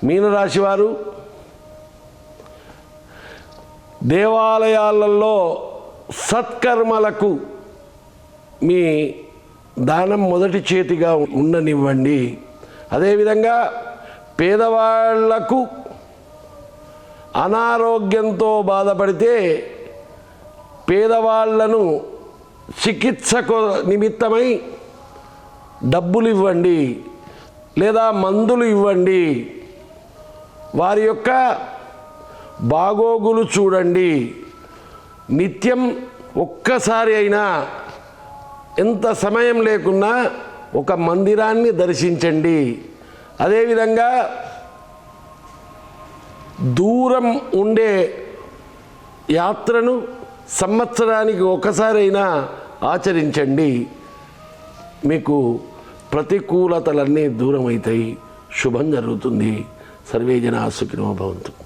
మీనరాశి వారు దేవాలయాలలో సత్కర్మలకు మీ దానం మొదటి చేతిగా ఉండనివ్వండి. అదేవిధంగా పేదవాళ్లకు అనారోగ్యంతో బాధపడితే పేదవాళ్లను చికిత్సకు నిమిత్తమై డబ్బులు ఇవ్వండి లేదా మందులు ఇవ్వండి. వారి యొక్క బాగోగులు చూడండి. నిత్యం ఒక్కసారి అయినా ఎంత సమయం లేకున్నా ఒక మందిరాన్ని దర్శించండి. అదేవిధంగా దూరం ఉండే యాత్రను సంవత్సరానికి ఒకసారైనా ఆచరించండి. మీకు ప్రతికూలతలన్నీ దూరం అవుతాయి. శుభం జరుగుతుంది. సర్వే జనా సుఖినో భవంతు.